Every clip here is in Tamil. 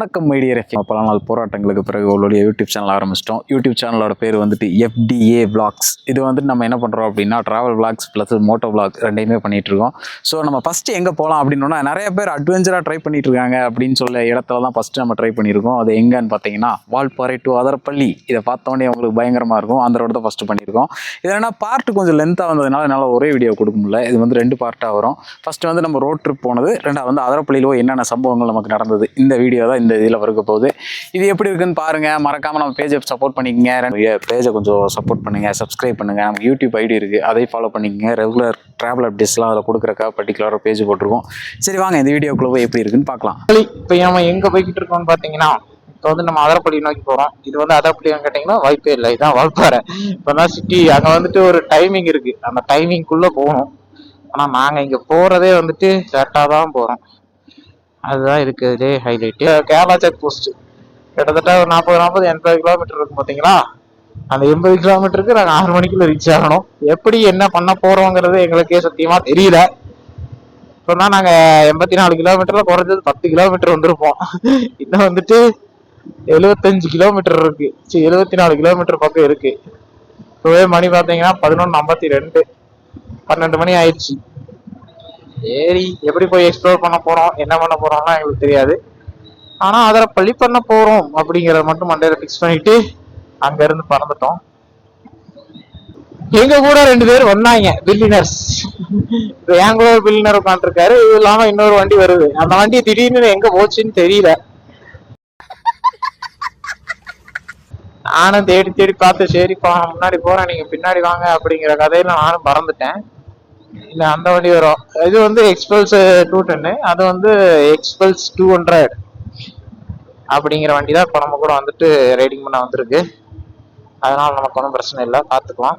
வணக்கம் மைடியர் எஃப்எம். பல நாள் போராட்டங்களுக்கு பிறகு உங்களுடைய யூடியூப் சேனல் ஆரம்பிச்சிட்டோம். யூடியூப் சேனலோட பேர் வந்துட்டு FDA Vlogs. இது வந்துட்டு நம்ம என்ன பண்ணுறோம் அப்படின்னா travel vlogs plus moto vlog ரெண்டையுமே பண்ணிட்டு இருக்கோம். ஸோ நம்ம ஃபஸ்ட்டு எங்கே போகலாம் அப்படின்னா நிறைய பேர் அட்வென்ச்சராக ட்ரை பண்ணிட்டு இருக்காங்க அப்படின்னு சொல்ல இடத்துல தான் ஃபஸ்ட்டு நம்ம ட்ரை பண்ணியிருக்கோம். அது எங்கன்னு பார்த்தீங்கன்னா வால்பாறை டு அதரப்பள்ளி. இதை பார்த்தோன்னே உங்களுக்கு பயங்கரமாக இருக்கும். அந்த ரோடு தான் ஃபஸ்ட்டு பண்ணியிருக்கோம். இது என்ன பார்ட்டு கொஞ்சம் லென்த்தாக வந்ததுனால என்னால் ஒரே வீடியோ கொடுக்க முடியல. இது வந்து 2 பார்ட்டாக வரும். ஃபஸ்ட்டு வந்து நம்ம ரோட் ட்ரிப் போனது, ரெண்டாவது வந்து அதரப்பள்ளியில் என்னென்ன சம்பவங்கள் நமக்கு நடந்தது. இந்த வீடியோ தான் இந்த இதில் வருக போகுது. இது எப்படி இருக்குன்னு பாருங்க. மறக்காம நம்ம பேஜை சப்போர்ட் பண்ணிக்கங்க. பேஜை கொஞ்சம் சப்போர்ட் பண்ணுங்க, சப்ஸ்கிரைப் பண்ணுங்க. நமக்கு யூடியூப் ஐடி இருக்கு, அதை ஃபாலோ பண்ணிக்கங்க. ரெகுலர் டிராவல் அப்டேட்ஸ்லாம் அதில் கொடுக்குறக்கா பர்டிகுலராக பேஜ் போட்டிருக்கோம். சரி வாங்க இந்த வீடியோக்குள்ள போய் எப்படி இருக்குன்னு பார்க்கலாம். இப்போ நம்ம எங்க போய்கிட்டு இருக்கோம்னு பார்த்தீங்கன்னா, இப்போ வந்து நம்ம அதரப்பள்ளி நோக்கி போறோம். இது வந்து அதரப்பள்ளின்னு கேட்டீங்கன்னா வாய்ப்பே இல்லை, இதான் வால்பாறை. இப்போதான் சிட்டி. அங்கே வந்துட்டு ஒரு டைமிங் இருக்கு, அந்த டைமிங்குள்ள போகணும். ஆனால் நாங்கள் இங்கே போறதே வந்துட்டு கரெக்டாக தான் போறோம். அதுதான் இருக்குதுலே ஹைலைட்டு. கேரளா செக் போஸ்ட் கிட்டத்தட்ட ஒரு 40-80 கிலோமீட்டர் இருக்கும் பார்த்தீங்களா. அந்த 80 கிலோமீட்டருக்கு நாங்கள் 6 மணிக்குள்ள ரீச் ஆகணும். எப்படி என்ன பண்ண போறோங்கிறது எங்களுக்கே சத்தியமா தெரியல. இப்போனா நாங்கள் 84 கிலோமீட்டர்ல குறைஞ்சது 10 கிலோமீட்டர் வந்திருப்போம். இன்னும் வந்துட்டு 75 கிலோமீட்டர் இருக்கு. 74 கிலோமீட்டர் பக்கம் இருக்கு. இப்போவே மணி பார்த்தீங்கன்னா 11:52, 12 மணி ஆயிடுச்சு. சரி, எப்படி போய் எக்ஸ்ப்ளோர் பண்ண போறோம், என்ன பண்ண போறோம்னா எங்களுக்கு தெரியாது. ஆனா அதரப்பள்ளி பண்ண போறோம் அப்படிங்கறத மட்டும் மண்டையில பிக்ஸ் பண்ணிட்டு அங்க இருந்து பறந்துட்டோம். எங்க கூட 2 பேர் வந்தாங்க, பில்லினர்ஸ். இப்போ என் கூட ஒரு பில்லினர் உட்காந்துருக்காரு. இது இல்லாம இன்னொரு வண்டி வருது. அந்த வண்டி திடீர்னு எங்க போச்சுன்னு தெரியல. நானும் தேடி தேடி பார்த்து, சரிப்பா முன்னாடி போறேன், நீங்க பின்னாடி வாங்க அப்படிங்கிற கதையில நானும் பறந்துட்டேன். இல்ல அந்த வண்டி வரும். இது வந்து எக்ஸ்பல்ஸ் 210, அது வந்து எக்ஸ்பல்ஸ் 200 அப்படிங்கிற வண்டி தான் இப்போ நம்ம கூட வந்துட்டு ரைடிங் பண்ண வந்திருக்கு. அதனால நமக்கு ஒன்றும் பிரச்சனை இல்லை, பார்த்துக்கலாம்.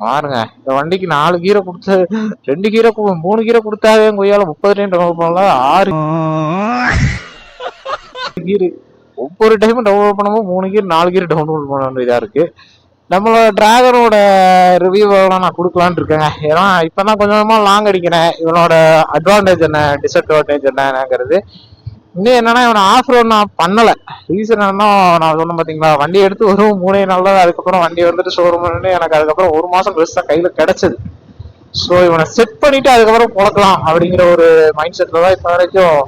பாருங்க, இந்த வண்டிக்கு 4 கீரை கொடுத்து 2 கீரை 3 கீரை கொடுத்தாவே கொய்யால 30 டைம் டவுன்லோட் பண்ணலாம். 6 கீரை ஒவ்வொரு டைமும் டவுன்லோட் பண்ணும்போது 3 கீரை 4 கீரை டவுன்லோட் பண்ண வேண்டியதா இருக்கு. நம்மளோட டிராகனோட ரிவ்யூவெல்லாம் நான் கொடுக்கலான்னு இருக்கேங்க. ஏன்னா இப்போதான் கொஞ்சமா லாங் அடிக்கிறேன். இவனோட அட்வான்டேஜ் என்ன, டிஸ்அட்வான்டேஜ் என்னங்கிறது. இன்னும் என்னன்னா, இவனை ஆஃப் ரோட் நான் பண்ணலை. ரீசன் என்னன்னா, நான் சொன்னேன் பார்த்தீங்களா, வண்டி எடுத்து ஒரு 3 நாள் தான். அதுக்கப்புறம் வண்டி வந்துட்டு ஷோரூம்னு எனக்கு அதுக்கப்புறம் 1 மாதம் பெருசாக கையில் கிடைச்சது. ஸோ இவனை செட் பண்ணிட்டு அதுக்கப்புறம் போடலாம் அப்படிங்கிற ஒரு மைண்ட் செட்டில் தான் இப்போ வரைக்கும்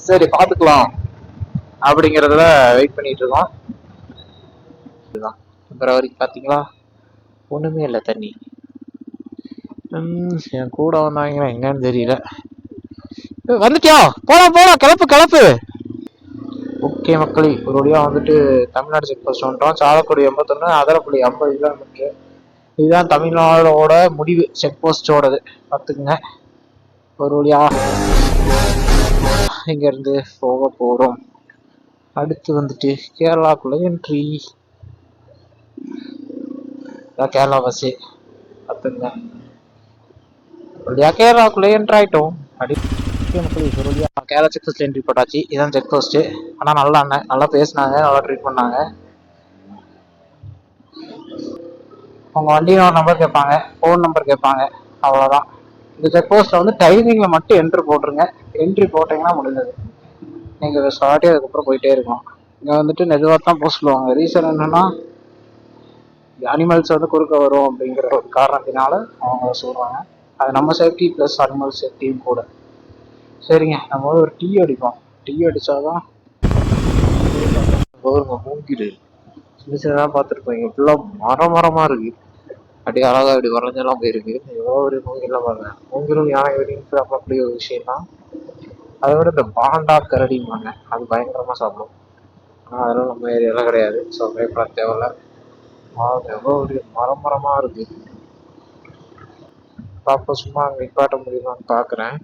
சரி பார்த்துக்கலாம் அப்படிங்கிறதுல வெயிட் பண்ணிட்டு இருக்கோம். பிப்ரவரி பார்த்தீங்களா, ஒண்ணுமே இல்லை தண்ணி. என் கூட வந்தாங்கன்னா எங்கன்னு தெரியல. வந்துட்டியா? போலாம் போலாம், கிளப்பு கிளப்பு. ஓகே மக்களே, ஒரு வழியா வந்துட்டு தமிழ்நாடு செக் போஸ்ட் வந்துட்டோம். சாலக்குடி 81, அதரப்பள்ளி 50 கிலோமீட்டர். இதுதான் தமிழ்நாடோட முடிவு செக் போஸ்டோடது, பார்த்துக்குங்க. ஒரு வழியா இங்க இருந்து போக போறோம். அடுத்து வந்துட்டு கேரளாக்குள்ள என்ட்ரி. கேரளா பஸ் பார்த்துங்க. கேரளாக்குள்ள என்ட்ரி ஆயிட்டோம். கேரளா செக் போஸ்ட் என்ட்ரி போட்டாச்சு. இதான் செக் போஸ்ட். ஆனா நல்லா அண்ணன் நல்லா பேசினாங்க, நல்லா ட்ரீட் பண்ணாங்க. உங்க வண்டியோட நம்பர் கேட்பாங்க, ஃபோன் நம்பர் கேட்பாங்க, அவ்வளோதான். இந்த செக் போஸ்ட்ல வந்து டைமிங்ல மட்டும் என்ட்ரி போட்டுருங்க. என்ட்ரி போட்டீங்கன்னா முடிஞ்சது. நீங்க ஸ்டார்ட்டே அதுக்கப்புறம் போயிட்டே இருக்கும். இங்க வந்துட்டு நெதுவாக தான் போஸ்ட் சொல்லுவாங்க. ரீசன் என்னன்னா, அனிமல்ஸ் வந்து குறுக்க வரும் அப்படிங்கிற ஒரு காரணத்தினால அவங்க சொல்றாங்க. அது நம்ம சேஃப்டி பிளஸ் அனிமல் சேஃப்டியும் கூட. சரிங்க, நம்ம வந்து ஒரு டீ அடிப்போம். டீ அடிச்சாதான் மூங்கிடு சின்ன சின்னதாக பார்த்துருப்பீங்க. ஃபுல்லாக மரமா இருக்கு. அப்படியே அழகா இப்படி வரைஞ்செல்லாம் போயிருக்கு. எவ்வளோ ஒரு மூங்கிலாம் பாருங்க. மூங்கிலும் யானை வெடிங்கிறது அப்போ அப்படி ஒரு விஷயம் தான். அதை விட இந்த பாண்டா கரடிம்பாங்க, அது பயங்கரமா சாப்பிடும். ஆனால் அதெல்லாம் நம்ம ஏரியாலாம் கிடையாது. ஸோ பயப்பட தேவையில்ல. எவ்வளோ ஒரு மரமா இருக்கு. பாப்பா சும்மா அங்கே நிப்பாட்ட முடியுமான்னு பார்க்குறேன்.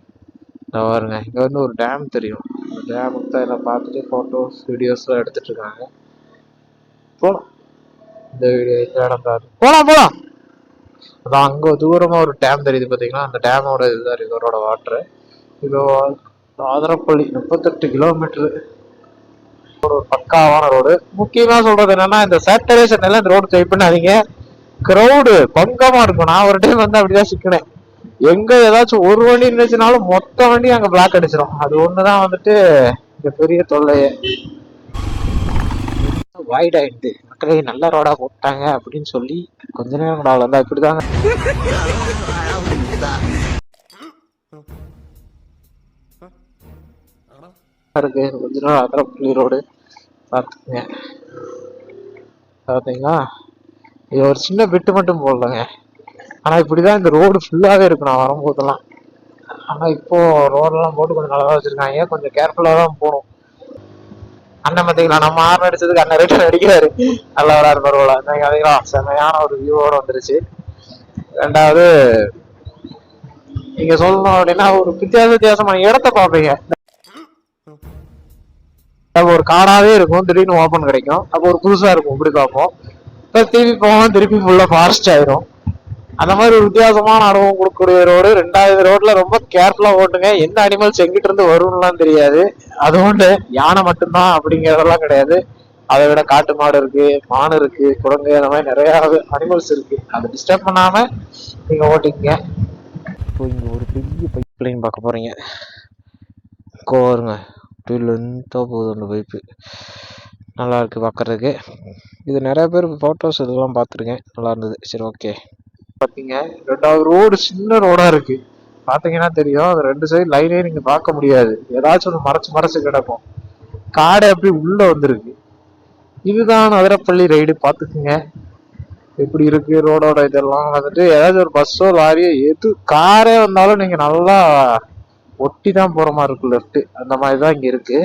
பாருங்க, இங்கே வந்து ஒரு டேம் தெரியும். அந்த டேமுக்கு தான் எல்லாம் பார்த்துட்டு ஃபோட்டோஸ் வீடியோஸ்லாம் எடுத்துட்டு இருக்காங்க. போகலாம், இந்த வீடியோ இந்த இடம் தான். போகலாம். அதான் அங்கே தூரமாக ஒரு டேம் தெரியுது பார்த்தீங்கன்னா, அந்த டேமோட இதுதான் ரிவரோட வாட்டரு. இது ஆதரப்பள்ளி 38 கிலோமீட்டரு. ஒரு பக்காவான ரோடு. முக்கியமாக சொல்றது என்னன்னா, இந்த சாட்டர்டே சண்டேல இந்த ரோடு ட்ரை பண்ணாதீங்க. க்ரௌடு பங்கமா இருக்கும். நான் ஒரு டைம் வந்து அப்படிதான் சிக்கினேன். எங்க ஏதாச்சும் ஒரு வண்டி இருந்துச்சுனாலும் மொத்த வண்டி அங்க பிளாக் அடிச்சிடும். அது ஒண்ணுதான் வந்துட்டு இந்த பெரிய தொல்லையே. வாய்ட் ஆயிடுது மக்களே, நல்ல ரோடா போட்டாங்க அப்படின்னு சொல்லி கொஞ்ச நேரம் கூட அவ்வளோ இப்படிதாங்க இருக்கு. கொஞ்ச நேரம் அதரப்பள்ளி ரோடு பார்த்துக்குங்க. பார்த்தீங்களா, இது ஒரு சின்ன பிட்டு மட்டும் போடலங்க. ஆனா இப்படிதான் இந்த ரோடு ஃபுல்லாவே இருக்கு நான் வரும்போதெல்லாம். ஆனா இப்போ ரோடெல்லாம் போட்டு கொஞ்சம் நல்லா வச்சிருக்காங்க. கொஞ்சம் கேர்ஃபுல்லா தான் போகணும். அண்ணன் பார்த்தீங்களா, நம்ம ஆறு அடிச்சதுக்கு அண்ணன் ரிட்டர்ன் அடிக்கிறாரு. நல்லா வராரு பரவாயில்ல. பார்த்தீங்களா, செம்மையான ஒரு வியூவோட வந்துருச்சு. ரெண்டாவது நீங்க சொல்லணும் அப்படின்னா ஒரு வித்தியாசமான இடத்த பார்ப்பீங்க. ஒரு காடாவே இருக்கும், திடீர்னு ஓப்பன் கிடைக்கும். அப்போ ஒரு புதுசா இருக்கும், இப்படி பார்ப்போம். இப்போ திருப்பி போவோம், திருப்பி ஃபுல்லா ஃபாரஸ்ட் ஆயிரும். அந்த மாதிரி ஒரு வித்தியாசமான அனுபவம் கொடுக்கக்கூடிய ரோடு. ரெண்டாவது ரோட்ல ரொம்ப கேர்ஃபுல்லா ஓட்டுங்க. எந்த அனிமல்ஸ் எங்கிட்ட இருந்து வரும்லாம் தெரியாது. அதுകൊണ്ട് யானை மட்டும்தான் அப்படிங்கறதெல்லாம் கிடையாது. அதை விட காட்டு மாடு இருக்கு, மான் இருக்கு, குரங்கு, அந்த மாதிரி நிறைய அனிமல்ஸ் இருக்கு. அதை டிஸ்டர்ப் பண்ணாம நீங்க ஓட்டிங்க. இப்போ இங்க ஒரு பெரிய பைப் லைன் பார்க்க போறீங்க. கோருங்க லென்த்தா போகுது அந்த பைப்பு. நல்லா இருக்கு பார்க்கறதுக்கு. இது நிறைய பேர் ஃபோட்டோஸ் இதெல்லாம் பார்த்துருக்கேன், நல்லா இருந்தது. சரி, ஓகே. பார்த்தீங்க, ரெண்டாவது ரோடு சின்ன ரோடா இருக்கு. பார்த்தீங்கன்னா தெரியும், அது ரெண்டு சைடு லைனே நீங்க பார்க்க முடியாது. ஏதாச்சும் ஒன்று மறைச்சு கிடக்கும். காடை அப்படி உள்ள வந்திருக்கு. இதுதான் அதிரப்பள்ளி ரைடு. பார்த்துக்குங்க எப்படி இருக்கு ரோடோட இதெல்லாம். வந்துட்டு ஏதாச்சும் ஒரு பஸ்ஸோ லாரியோ எது காரே வந்தாலும் நீங்க நல்லா ஒட்டி தான் போற மாதிரி இருக்கு. லெஃப்ட் அந்த மாதிரி தான் இங்க இருக்கு.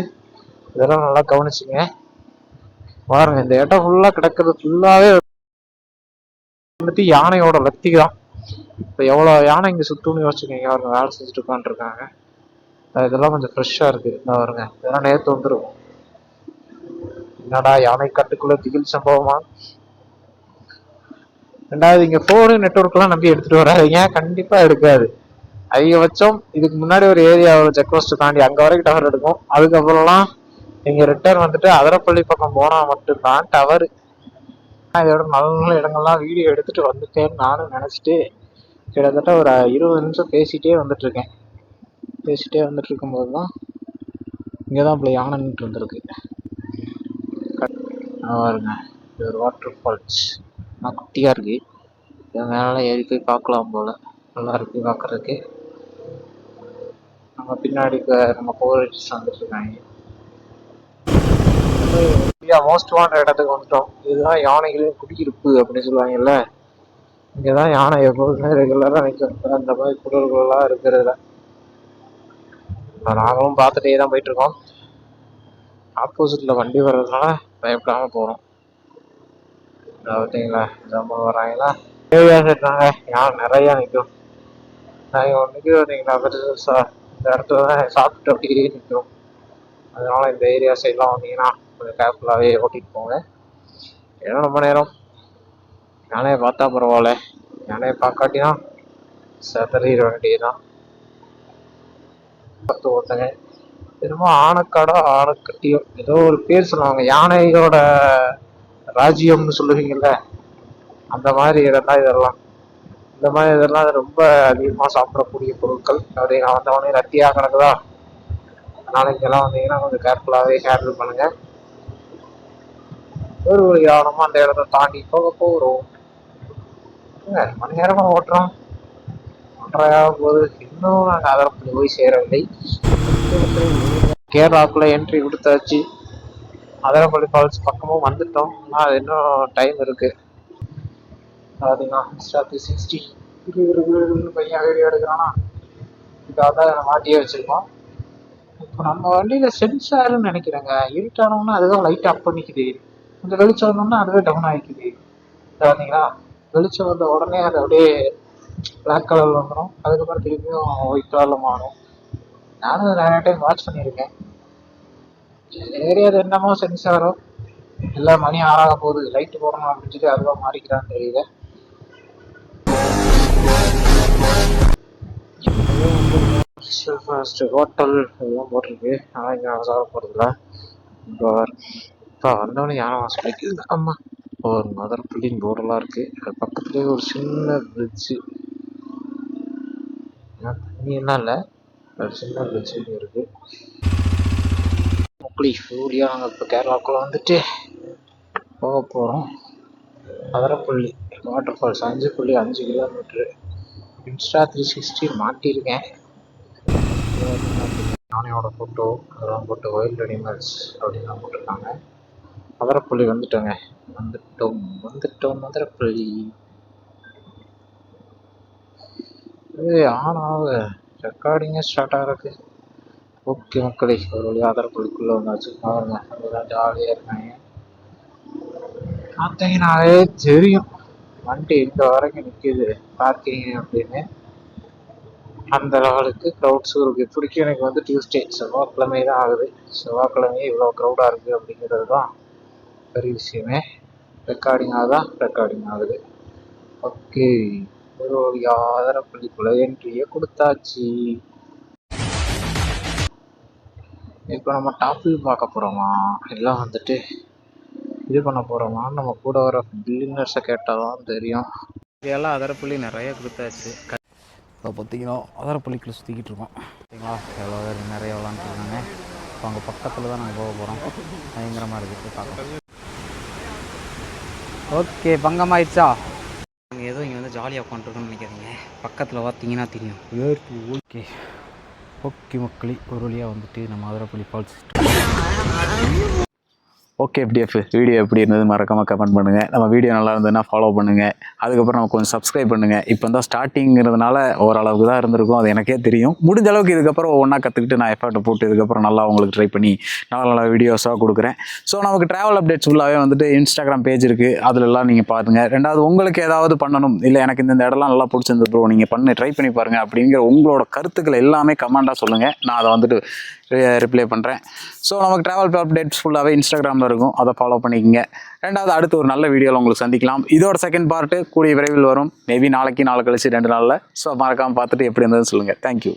இதெல்லாம் நல்லா கவனிச்சுங்க. பாருங்க, இந்த இடம் ஃபுல்லா கிடக்குறது ஃபுல்லாவே வந்துட்டு யானையோட லத்தி தான். இப்போ எவ்வளவு யானை இங்க சுத்தும்னு யோசிச்சுக்கோங்க. அவங்க வேலை செஞ்சுட்டு உட்காந்துருக்காங்க. இதெல்லாம் கொஞ்சம் ஃப்ரெஷ்ஷா இருக்கு. இந்த பாருங்க, இதெல்லாம் நேற்று வந்துடும். என்னடா யானை கட்டுக்குள்ள திகில் சம்பவமா. ரெண்டாவது, இங்க போனு நெட்ஒர்க் எல்லாம் நம்பி எடுத்துட்டு வராதிங்க, கண்டிப்பா எடுக்காது. அதிகபட்சம் இதுக்கு முன்னாடி ஒரு ஏரியாவை செக் போஸ்ட் தாண்டி அங்க வரைக்கும் டவர் எடுக்கும். அதுக்கப்புறம்லாம் நீங்க ரிட்டர்ன் வந்துட்டு அதிரப்பள்ளி பக்கம் போனா மட்டும்தான் டவர். இதோட நல்ல நல்ல இடங்கள்லாம் வீடியோ எடுத்துட்டு வந்துட்டேன்னு நானும் நினைச்சிட்டு கிட்டத்தட்ட ஒரு 20 நிமிஷம் பேசிட்டே வந்துட்டு இருக்கேன். பேசிட்டே வந்துட்டு இருக்கும்போது தான் இங்கதான் இப்ப யானை நின்று வந்திருக்கு. பாருங்க, இது ஒரு வாட்டர் ஃபால்ஸ். நான் குட்டியா இருக்கு. இது மேல ஏறி போய் பார்க்கலாம் போல. நல்லா இருக்கு பார்க்கறதுக்கு. நம்ம பின்னாடி நம்ம போலீஸ் வந்துட்டு இருக்காங்க. மோஸ்ட் வாண்டட் இடத்துக்கு வந்துட்டோம். இதுதான் யானைகளின் குடியிருப்பு அப்படின்னு சொல்லுவாங்கல்ல. இங்கதான் யானை எப்போதுமே ரெகுலரா நிற்கும். அந்த மாதிரி குரல்கள்லாம் இருக்கிறதுல நாங்களும் பார்த்துட்டே தான் போயிட்டு இருக்கோம். ஆப்போசிட்ல வண்டி வர்றதுனால பயப்படாம போறோம். பார்த்தீங்களா, ஜம்மு வராங்களா, இருக்காங்க. யானை நிறைய நிற்கும். நாங்கள் ஒன்றுக்கு பார்த்தீங்களா பெருசா இந்த இடத்துல தான் சாப்பிட்டு அப்படியே நிற்கும். அதனால இந்த ஏரியா சைட்லாம் வந்தீங்கன்னா கொஞ்சம் கேர்ஃபுல்லாகவே ஓட்டிட்டு போங்க. ஏன்னா ரொம்ப நேரம் யானையை பார்த்தா பரவாயில்ல, யானையை பார்க்காட்டினா செதறிட வேண்டியதுதான். பார்த்து ஓட்டுங்க. என்னமோ ஆனைக்காடோ ஆனைக்கட்டியோ ஏதோ ஒரு பேர் சொல்லுவாங்க, யானையோட ராஜ்யம்னு சொல்லுவீங்கல்ல, அந்த மாதிரி இடம் தான் இதெல்லாம். இந்த மாதிரி இதெல்லாம் ரொம்ப அதிகமாக சாப்பிடக்கூடிய பொருட்கள். அப்படி நான் வந்தவொடனே ரத்தியாக கிடக்குதா, அதனால இங்கெல்லாம் வந்தீங்கன்னா கொஞ்சம் கேர்ஃபுல்லாகவே ஹேண்டில் பண்ணுங்க. ஒரு கவனமா அந்த இடத்த தாண்டி போக போகிறோம். மணி நேரமா ஓட்டுறோம், ஒன்றையாக போது. இன்னும் நாங்கள் அதிரப்பள்ளி போய் சேரவில்லை. கேரளாக்குள்ள என்ட்ரி கொடுத்தாச்சு. அதிரப்பள்ளி ஃபால்ஸ் பக்கமும் வந்துட்டோம். ஆனால் அது இன்னும் டைம் இருக்கு. பார்த்தீங்கன்னா 60 பையன் வீடியோ எடுக்கிறானா, இதுக்காக தான் மாட்டியே வச்சிருக்கோம். இப்போ நம்ம வண்டியில சென்சார்னு நினைக்கிறேங்க. இருட்டானோம்னா அதுதான் லைட் அப் பண்ணிக்குது, கொஞ்சம் வெளிச்சம் வந்தோம்னா அதுவே டவுன் ஆகிக்குது. பார்த்தீங்களா, வெளிச்சம் வந்த உடனே அது அப்படியே பிளாக் கலர்ல வந்துடும். அதுக்கப்புறம் திருப்பியும் ஒயிட் கலர்ல மாறும். நானும் நிறைய டைம் வாட்ச் பண்ணியிருக்கேன். ஏரியாது என்னமோ சென்சாரோ இல்லை, மணி 6 போகுது லைட்டு போடணும் அப்படின்னு சொல்லி அதுவாக மாறிக்கிறான்னு தெரியல. ஹோட்டல் இதெல்லாம் போட்டிருக்கு. ஆனால் இங்கே நான் சாப்பிட போகிறதில்ல. இப்போ வந்தவொடனே யானை வாசம் கிடைக்குது. அம்மா, ஒரு மதர் புள்ளின் போர்டெல்லாம் இருக்கு. அது பக்கத்துலேயே ஒரு சின்ன பிரிட்ஜு. தண்ணியெல்லாம் இல்லை, ஒரு சின்ன பிரச்சனை இருக்குது. முக்குளி சூரியா நாங்கள் இப்போ கேரளாவுக்குள்ள வந்துட்டு போக போகிறோம். Athirappilly water falls 5.5 kilometre. Insta 360 மாட்டியிருக்கேன். யானையோட ஃபோட்டோ அதெல்லாம் போட்டு வைல்ட் அனிமல்ஸ் அப்படின்லாம் போட்டிருக்காங்க. அதரப்பள்ளி வந்துட்டோங்க. வந்துட்டோம் அதரப்பள்ளி. ஆனாவ ரெக்கார்டிங்கே ஸ்டார்ட் ஆகிறதுக்கு. ஓகே மக்களே, ஒரு வழியாக அதரப்பள்ளிக்குள்ளே வந்தாச்சு. பாருங்க, அதெல்லாம் ஜாலியாக இருக்காங்க. பார்த்தீங்கன்னாவே தெரியும் வண்டி இந்த வரைக்கும் நிற்கிது பார்க்கிங் அப்படின்னு. அந்த லெவலுக்கு க்ரௌட்ஸும் இருக்குது. இப்படிக்கும் எனக்கு வந்து டியூஸ்டே செவ்வாய்க்கிழமை தான் ஆகுது. செவ்வாய்க்கிழமையே இவ்வளோ க்ரௌடாக இருக்குது அப்படிங்கிறது தான் பெரிய விஷயமே. ரெக்கார்டிங் ஆகுது. ஓகே, ஒரு வழியாக அதரப்பள்ளிக்குள்ளே என்ட்ரியை கொடுத்தாச்சு. இப்போ நம்ம டாப்பில் பார்க்க போகிறோமா எல்லாம் வந்துட்டு இது பண்ண போகிறோமான்னு நம்ம கூட வர பில்லினர்ஸை கேட்டால் தான் தெரியும். இதெல்லாம் அதரப்பள்ளி நிறைய கொடுத்தாச்சு. இப்போ பார்த்தீங்கன்னா அதரப்பள்ளிக்குள்ளே சுற்றிக்கிட்டு இருக்கோம். பார்த்தீங்களா எவ்வளோ பேர் நிறைய விளாண்டுருக்காங்க. இப்போ அங்கே பக்கத்தில் தான் நாங்கள் போக போகிறோம். பயங்கரமாக இருக்குது பார்க்கலாம். ஓகே, பங்கமாயிடுச்சா? நாங்கள் ஏதோ இங்கே வந்து ஜாலியாக உட்காந்துருக்கோன்னு நினைக்காதீங்க. பக்கத்தில் பார்த்தீங்கன்னா தெரியும். ஓகே மக்களே, ஒரு வழியாக வந்துட்டு நம்ம Athirappilly falls. Okay FDF video எப்படி இருந்தது மறக்காமல் கமெண்ட் பண்ணுங்கள். நம்ம வீடியோ நல்லா இருந்ததுன்னா ஃபாலோ பண்ணுங்கள். அதுக்கப்புறம் நம்ம கொஞ்சம் சப்ஸ்கிரைப் பண்ணுங்கள். இப்போ தான் ஸ்டார்டிங்கிறதுனால ஓரளவுக்கு தான் இருந்திருக்கும், அது எனக்கே தெரியும். முடிஞ்ச அளவுக்கு இதுக்கப்புறம் ஒவ்வொன்றா கற்றுக்கிட்டு நான் எஃபர்ட்டை போட்டு இதுக்கப்புறம் நல்லா உங்களுக்கு ட்ரை பண்ணி நல்ல வீடியோஸாக கொடுக்குறேன். ஸோ நமக்கு ட்ராவல் அப்டேட்ஸ் ஃபுல்லாகவே வந்துட்டு இன்ஸ்டாகிராம் பேஜ் இருக்குது, அதிலெல்லாம் நீங்கள் பாருங்கள். ரெண்டாவது, உங்களுக்கு ஏதாவது பண்ணணும், இல்லை எனக்கு இந்த இடம்லாம் நல்லா பிடிச்சிருந்து ப்ரோ நீங்கள் ட்ரை பண்ணி பாருங்கள் அப்படிங்கிற உங்களோட கருத்துக்கள் எல்லாமே கமெண்டாக சொல்லுங்கள். நான் அதை வந்துட்டு ரிப்ளை பண்ணுறேன். ஸோ நமக்கு ட்ராவல் அப்டேட்ஸ் ஃபுல்லாகவே இன்ஸ்டாகிராமில் இருக்கும், அதை ஃபாலோ பண்ணிக்கோங்க. ரெண்டாவது, அடுத்து ஒரு நல்ல வீடியோவில் உங்களுக்கு சந்திக்கலாம். இதோட செகண்ட் பார்ட்டு கூடிய விரைவில் வரும். மேபி நாளைக்கு நாளை கழிச்சு 2 நாளில். ஸோ மறக்காமல் பார்த்துட்டு எப்படி இருந்ததுன்னு சொல்லுங்கள். தேங்க்யூ.